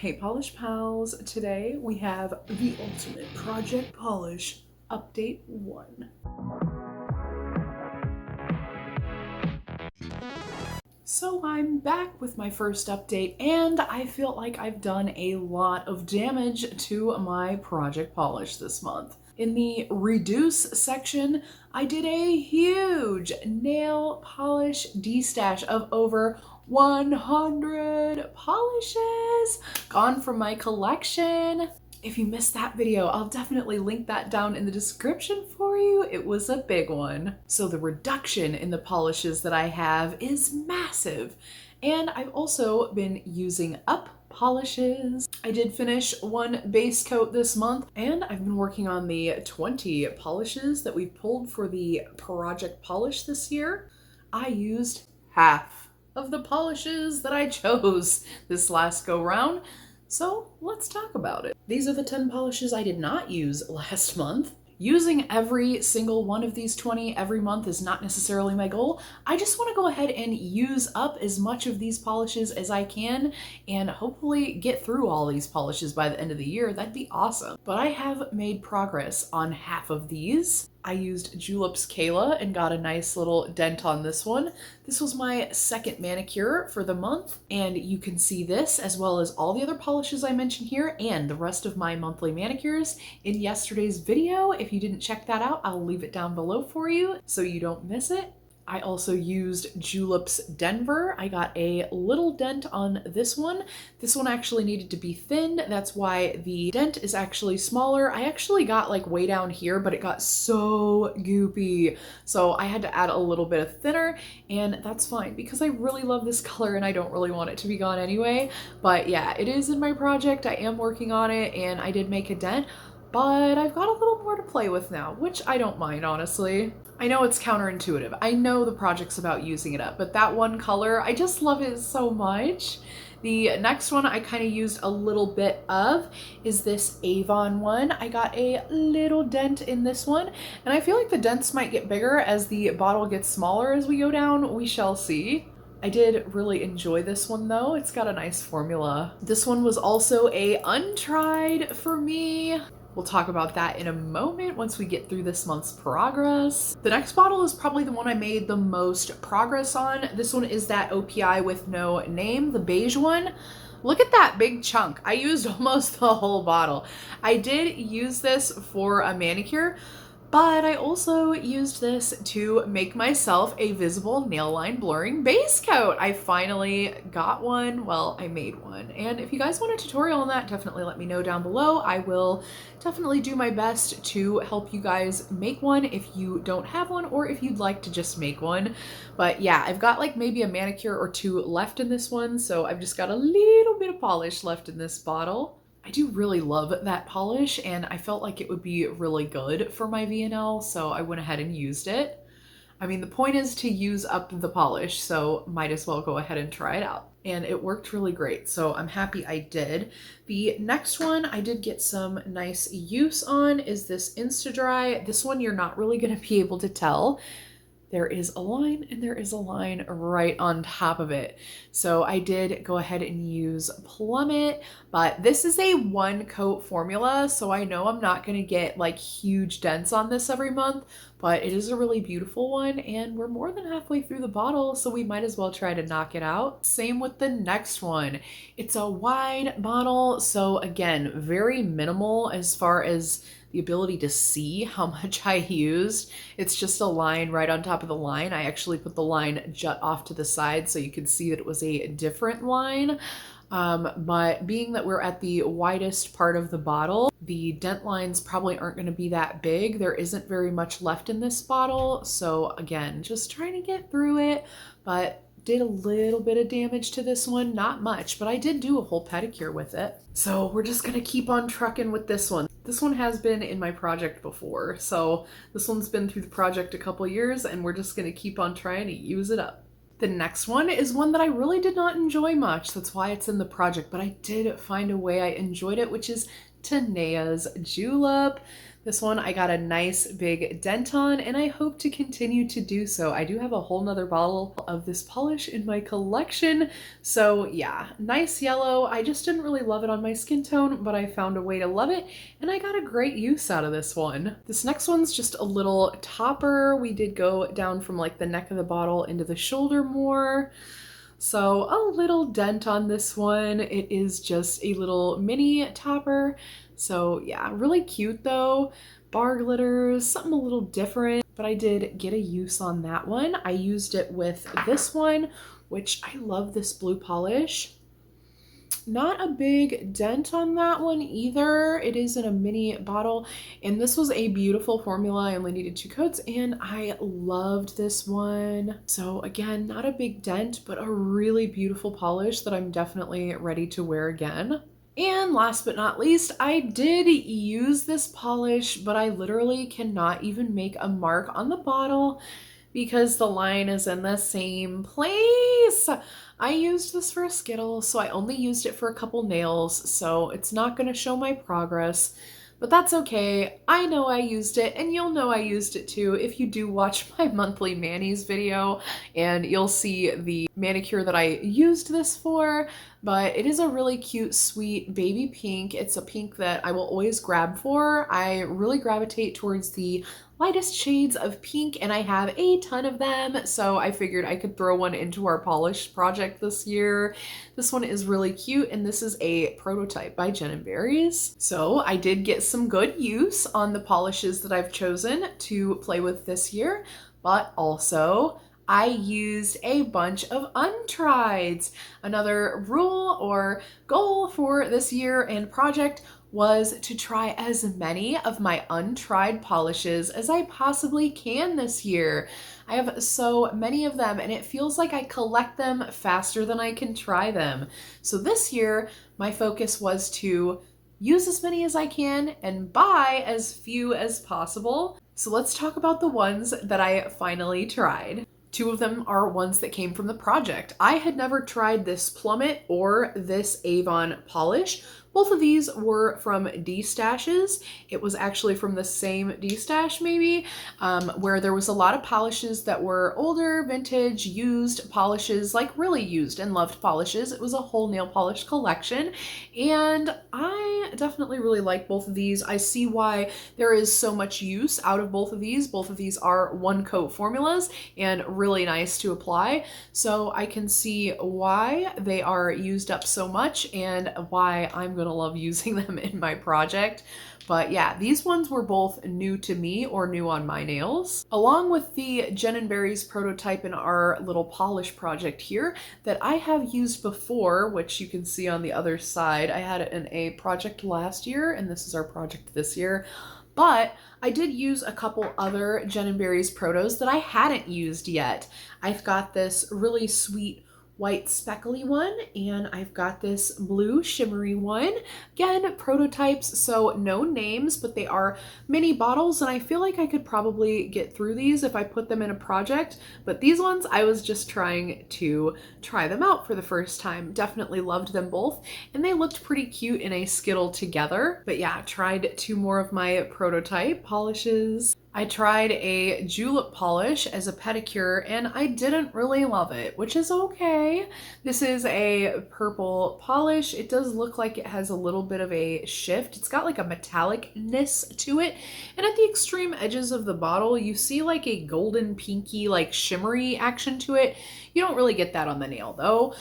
Hey Polish Pals, today we have the Ultimate Project Polish Update 1. So I'm back with my first update and I feel like I've done a lot of damage to my Project Polish this month. In the reduce section, I did a huge nail polish destash of over 100 polishes gone from my collection. If you missed that video, I'll definitely link that down in the description for you. It was a big one. So the reduction in the polishes that I have is massive. And I've also been using up polishes. I did finish one base coat this month, and I've been working on the 20 polishes that we pulled for the Project Polish this year. I used half of the polishes that I chose this last go round. So let's talk about it. These are the 10 polishes I did not use last month. Using every single one of these 20 every month is not necessarily my goal. I just want to go ahead and use up as much of these polishes as I can and hopefully get through all these polishes by the end of the year. That'd be awesome. But I have made progress on half of these. I used Julep's Kayla and got a nice little dent on this one. This was my second manicure for the month, and you can see this as well as all the other polishes I mentioned here and the rest of my monthly manicures in yesterday's video. If you didn't check that out, I'll leave it down below for you so you don't miss it. I also used Julep's Denver. I got a little dent on this one. This one actually needed to be thinned. That's why the dent is actually smaller. I actually got like way down here, but it got so goopy. So I had to add a little bit of thinner, and that's fine because I really love this color and I don't really want it to be gone anyway. But yeah, it is in my project. I am working on it and I did make a dent, but I've got a little more to play with now, which I don't mind, honestly. I know it's counterintuitive. I know the project's about using it up, but that one color, I just love it so much. The next one I kind of used a little bit of is this Avon one. I got a little dent in this one, and I feel like the dents might get bigger as the bottle gets smaller as we go down. We shall see. I did really enjoy this one though. It's got a nice formula. This one was also a untried for me. We'll talk about that in a moment once we get through this month's progress. The next bottle is probably the one I made the most progress on. This one is that OPI with no name, the beige one. Look at that big chunk. I used almost the whole bottle. I did use this for a manicure, but I also used this to make myself a visible nail line blurring base coat. I finally got one. Well, I made one. And if you guys want a tutorial on that, definitely let me know down below. I will definitely do my best to help you guys make one if you don't have one or if you'd like to just make one. But yeah, I've got like maybe a manicure or two left in this one. So I've just got a little bit of polish left in this bottle. I do really love that polish and I felt like it would be really good for my VNL, so I went ahead and used it. I mean, the point is to use up the polish, so might as well go ahead and try it out. And it worked really great, so I'm happy I did. The next one I did get some nice use on is this Insta-Dri. This one you're not really gonna be able to tell. There is a line and there is a line right on top of it. So I did go ahead and use Plummet, but this is a one coat formula. So I know I'm not going to get like huge dents on this every month, but it is a really beautiful one and we're more than halfway through the bottle. So we might as well try to knock it out. Same with the next one. It's a wide bottle. So again, very minimal as far as the ability to see how much I used. It's just a line right on top of the line. I actually put the line jut off to the side so you could see that it was a different line. But being that we're at the widest part of the bottle, the dent lines probably aren't going to be that big. There isn't very much left in this bottle. So again, just trying to get through it, but did a little bit of damage to this one, not much, but I did do a whole pedicure with it. So we're just gonna keep on trucking with this one. This one has been in my project before, so this one's been through the project a couple years and we're just gonna keep on trying to use it up. The next one is one that I really did not enjoy much. That's why it's in the project, but I did find a way I enjoyed it, which is Tanea's Julep. This one I got a nice big dent on, and I hope to continue to do so. I do have a whole nother bottle of this polish in my collection. So yeah, nice yellow. I just didn't really love it on my skin tone, but I found a way to love it, and I got a great use out of this one. This next one's just a little topper. We did go down from like the neck of the bottle into the shoulder more. So a little dent on this one. It is just a little mini topper. So yeah, really cute though. Bar glitters, something a little different, but I did get a use on that one. I used it with this one, which I love this blue polish. Not a big dent on that one either. It is in a mini bottle, and this was a beautiful formula. I only needed 2 coats, and I loved this one. So again, not a big dent, but a really beautiful polish that I'm definitely ready to wear again. And last but not least, I did use this polish, but I literally cannot even make a mark on the bottle because the line is in the same place. I used this for a Skittle, so I only used it for a couple nails, so it's not going to show my progress, but that's okay. I know I used it, and you'll know I used it too if you do watch my monthly manis video, and you'll see the manicure that I used this for. But it is a really cute, sweet baby pink. It's a pink that I will always grab for. I really gravitate towards the lightest shades of pink, and I have a ton of them, so I figured I could throw one into our polish project this year. This one is really cute, and this is a prototype by Jen & Berries. So I did get some good use on the polishes that I've chosen to play with this year, but also I used a bunch of untrieds. Another rule or goal for this year and project was to try as many of my untried polishes as I possibly can this year. I have so many of them, and it feels like I collect them faster than I can try them. So this year, my focus was to use as many as I can and buy as few as possible. So let's talk about the ones that I finally tried. 2 of them are ones that came from the project. I had never tried this Plummet or this Avon polish. Both of these were from D-Stashes. It was actually from the same D-Stash maybe, where there was a lot of polishes that were older, vintage, used polishes, like really used and loved polishes. It was a whole nail polish collection, and I definitely really like both of these. I see why there is so much use out of both of these. Both of these are 1-coat formulas and really nice to apply, so I can see why they are used up so much and why I'm gonna love using them in my project. But yeah, these ones were both new to me or new on my nails. Along with the Jen & Berries prototype in our little polish project here that I have used before, which you can see on the other side. I had it in a project last year, and this is our project this year. But I did use a couple other Jen & Berries protos that I hadn't used yet. I've got this really sweet white speckly one, and I've got this blue shimmery one. Again, prototypes, so no names, but they are mini bottles, and I feel like I could probably get through these if I put them in a project, but these ones I was just trying to try them out for the first time. Definitely loved them both, and they looked pretty cute in a Skittle together. But yeah, tried 2 more of my prototype polishes. I tried a julep polish as a pedicure, and I didn't really love it, which is okay. This is a purple polish. It does look like it has a little bit of a shift. It's got like a metallicness to it, and at the extreme edges of the bottle, you see like a golden pinky, like shimmery action to it. You don't really get that on the nail though.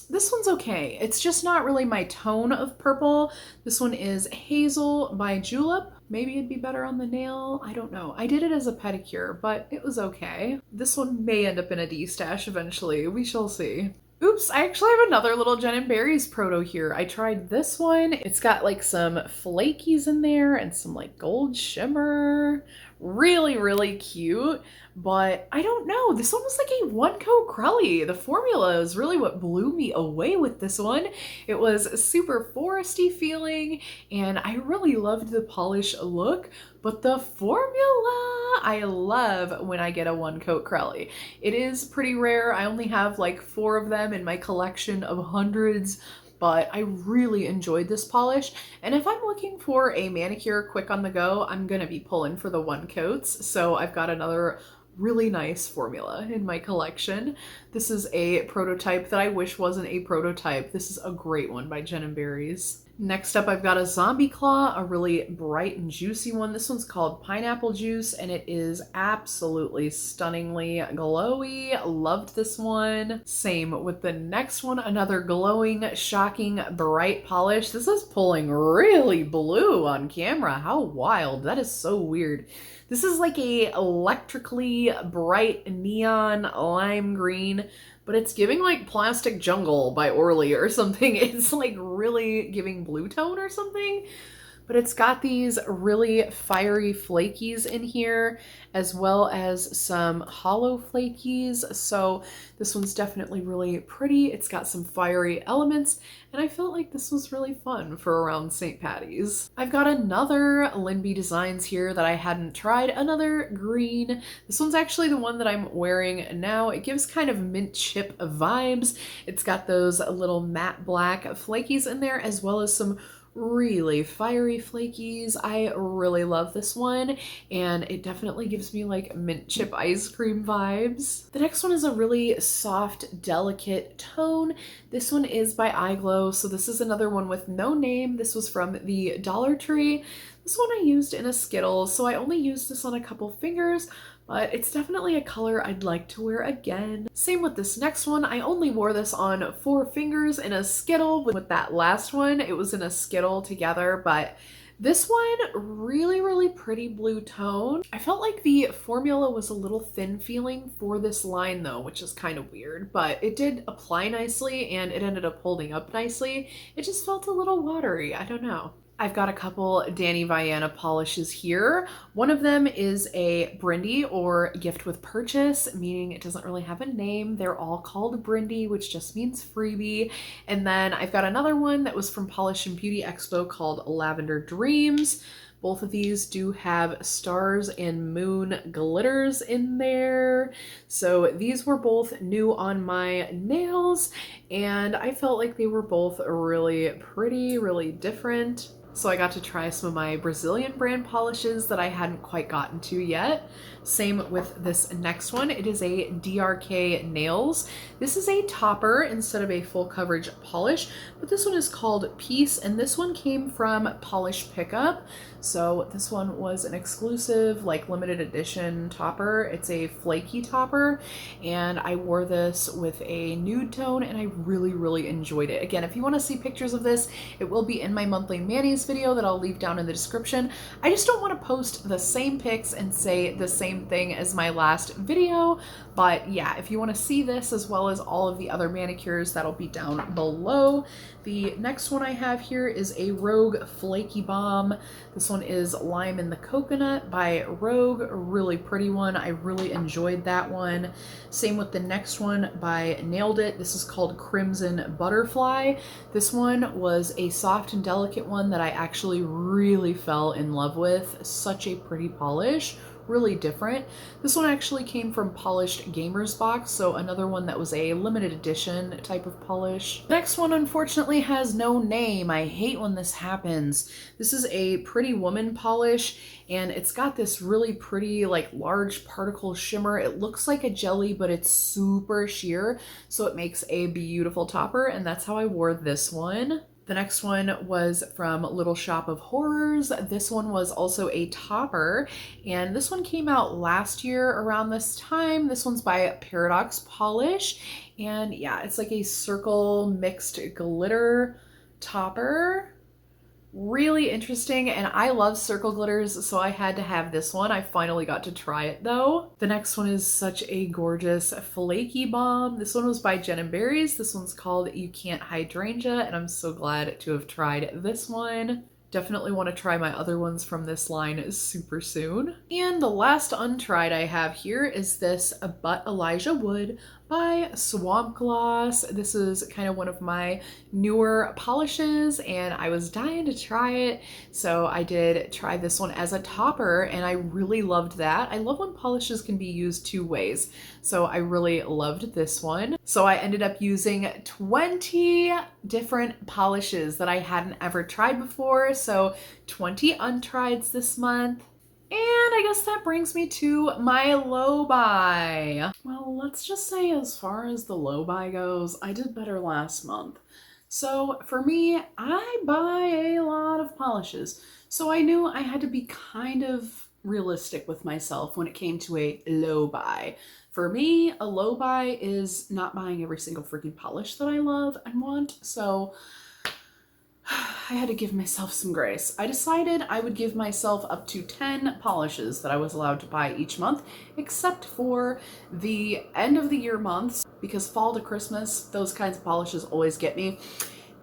This one's okay. It's just not really my tone of purple. This one is Hazel by Julep. Maybe it'd be better on the nail. I don't know. I did it as a pedicure, but it was okay. This one may end up in a D-Stash eventually. We shall see. Oops, I actually have another little Jen & Berries proto here. I tried this one. It's got like some flakies in there and some like gold shimmer. Really, really cute, but I don't know. This one was like a 1-coat Crelly. The formula is really what blew me away with this one. It was super foresty feeling, and I really loved the polish look, but the formula, I love when I get a 1-coat Crelly. It is pretty rare. I only have like 4 of them in my collection of hundreds, but I really enjoyed this polish. And if I'm looking for a manicure quick on the go, I'm gonna be pulling for the One Coats. So I've got another really nice formula in my collection. This is a prototype that I wish wasn't a prototype. This is a great one by Jen & Barry's. Next up, I've got a Zombie Claw, a really bright and juicy one. This one's called Pineapple Juice, and it is absolutely stunningly glowy. Loved this one. Same with the next one, another glowing, shocking, bright polish. This is pulling really blue on camera. How wild. That is so weird. This is like a electrically bright neon lime green, but it's giving like Plastic Jungle by Orly or something. It's like really giving blue tone or something. But it's got these really fiery flakies in here, as well as some hollow flakies. So this one's definitely really pretty. It's got some fiery elements, and I felt like this was really fun for around St. Patty's. I've got another Linby Designs here that I hadn't tried, another green. This one's actually the one that I'm wearing now. It gives kind of mint chip vibes. It's got those little matte black flakies in there, as well as some really fiery flakies. I really love this one, and it definitely gives me like mint chip ice cream vibes. The next one is a really soft, delicate tone. This one is by iGlow, so this is another one with no name. This was from the Dollar Tree. This one I used in a Skittles, so I only used this on a couple fingers, but it's definitely a color I'd like to wear again. Same with this next one. I only wore this on 4 fingers in a Skittle. With that last one, it was in a Skittle together, but this one, really pretty blue tone. I felt like the formula was a little thin feeling for this line though, which is kind of weird, but it did apply nicely and it ended up holding up nicely. It just felt a little watery, I don't know. I've got a couple Danny Vianna polishes here. One of them is a Brindy or gift with purchase, meaning it doesn't really have a name. They're all called Brindy, which just means freebie. And then I've got another one that was from Polish and Beauty Expo called Lavender Dreams. Both of these do have stars and moon glitters in there. So these were both new on my nails, and I felt like they were both really pretty, really different. So I got to try some of my Brazilian brand polishes that I hadn't quite gotten to yet. Same with this next one. It is a DRK Nails. This is a topper instead of a full coverage polish, but this one is called Peace, and this one came from Polish Pickup. So this one was an exclusive, like limited edition topper. It's a flaky topper, and I wore this with a nude tone, and I really enjoyed it. Again, if you want to see pictures of this, it will be in my monthly manis video that I'll leave down in the description. I just don't want to post the same pics and say the same thing as my last video, but yeah, if you want to see this as well as all of the other manicures, that'll be down below. The next one I have here is a Rogue Flaky Bomb. This one is Lime in the Coconut by Rogue, a really pretty one. I really enjoyed that one. Same with the next one by Nailed It. This is called Crimson Butterfly. This one was a soft and delicate one that I actually really fell in love with. Such a pretty polish. Really different. This one actually came from Polished Gamers Box, so another one that was a limited edition type of polish. The next one unfortunately has no name. I hate when this happens. This is a Pretty Woman polish, and it's got this really pretty like large particle shimmer. It looks like a jelly, but it's super sheer, so it makes a beautiful topper, and that's how I wore this one. The next one was from Little Shop of Horrors. This one was also a topper, and this one came out last year around this time. This one's by Paradox Polish, and yeah, it's like a circle mixed glitter topper. Really interesting, and I love circle glitters, so I had to have this one. I finally got to try it though. The next one is such a gorgeous flaky bomb. This one was by Jen & Barry's. This one's called You Can't Hydrangea, and I'm so glad to have tried this one. Definitely want to try my other ones from this line super soon. And the last untried I have here is this But Elijah Wood by Swamp Gloss. This is kind of one of my newer polishes, and I was dying to try it, so I did try this one as a topper, and I really loved that. I love when polishes can be used 2 ways, so I really loved this one. So I ended up using 20 different polishes that I hadn't ever tried before. So 20 untrieds this month. And I guess that brings me to my low buy. Well, let's just say as far as the low buy goes, I did better last month. So for me, I buy a lot of polishes. So I knew I had to be kind of realistic with myself when it came to a low buy. For me, a low buy is not buying every single freaking polish that I love and want. So I had to give myself some grace. I decided I would give myself up to 10 polishes that I was allowed to buy each month, except for the end of the year months, because fall to Christmas, those kinds of polishes always get me.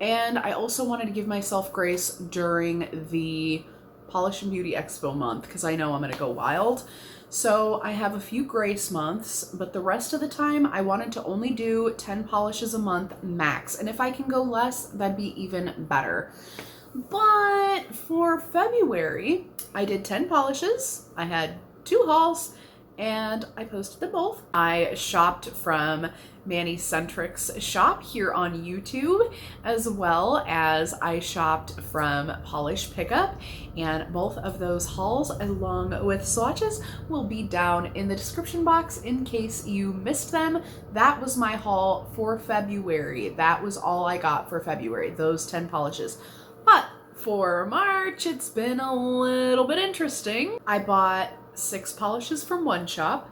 And I also wanted to give myself grace during the Polish and Beauty Expo month, because I know I'm going to go wild. So I have a few grace months, but the rest of the time I wanted to only do 10 polishes a month max. And if I can go less, that'd be even better. But for February, I did 10 polishes. I had 2 hauls and I posted them both. I shopped from Manny Centric's shop here on YouTube, as well as I shopped from Polish Pickup, and both of those hauls along with swatches will be down in the description box in case you missed them. That was my haul for February. That was all I got for February, those 10 polishes. But for March, it's been a little bit interesting. I bought 6 polishes from one shop,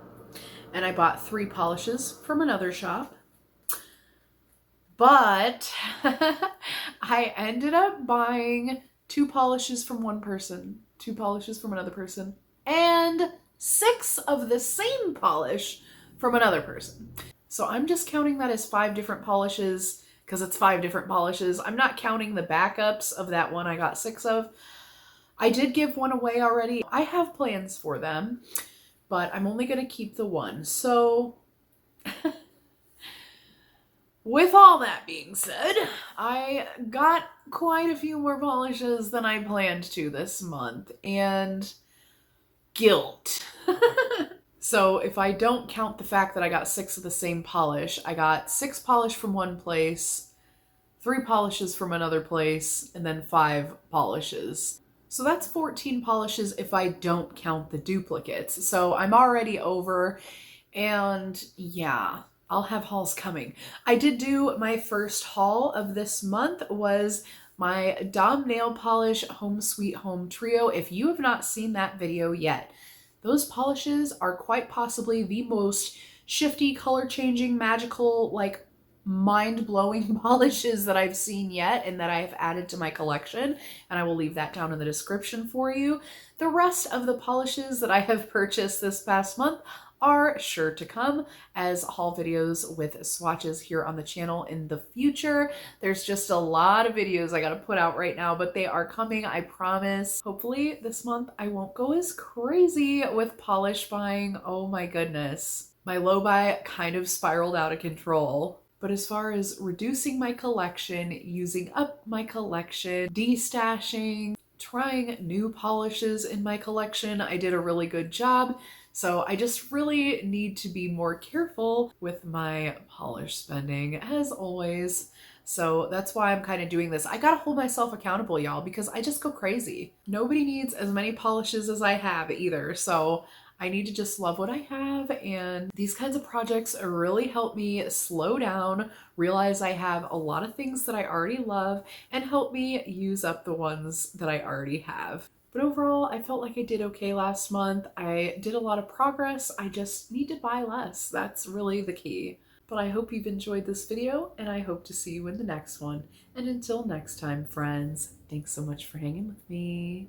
and I bought 3 polishes from another shop. But I ended up buying 2 polishes from one person, 2 polishes from another person, and 6 of the same polish from another person. So I'm just counting that as 5 different polishes because it's 5 different polishes. I'm not counting the backups of that one I got 6 of. I did give one away already. I have plans for them, but I'm only going to keep the one. So with all that being said, I got quite a few more polishes than I planned to this month, and guilt. So if I don't count the fact that I got 6 of the same polish, I got 6 polish from one place, 3 polishes from another place, and then 5 polishes. So that's 14 polishes if I don't count the duplicates. So I'm already over, and yeah, I'll have hauls coming. I did do my first haul of this month was my Dom Nail Polish Home Sweet Home Trio. If you have not seen that video yet, those polishes are quite possibly the most shifty, color-changing, magical, like mind-blowing polishes that I've seen yet and that I've added to my collection, and I will leave that down in the description for you. The rest of the polishes that I have purchased this past month are sure to come as haul videos with swatches here on the channel in the future. There's just a lot of videos I gotta put out right now, but they are coming, I promise. Hopefully this month I won't go as crazy with polish buying. Oh my goodness. My low buy kind of spiraled out of control. But as far as reducing my collection, using up my collection, destashing, trying new polishes in my collection, I did a really good job. So I just really need to be more careful with my polish spending, as always. So that's why I'm kind of doing this. I gotta hold myself accountable, y'all, because I just go crazy. Nobody needs as many polishes as I have either. So I need to just love what I have, and these kinds of projects really help me slow down, realize I have a lot of things that I already love, and help me use up the ones that I already have. But overall, I felt like I did okay last month. I did a lot of progress. I just need to buy less. That's really the key. But I hope you've enjoyed this video, and I hope to see you in the next one. And until next time, friends, thanks so much for hanging with me.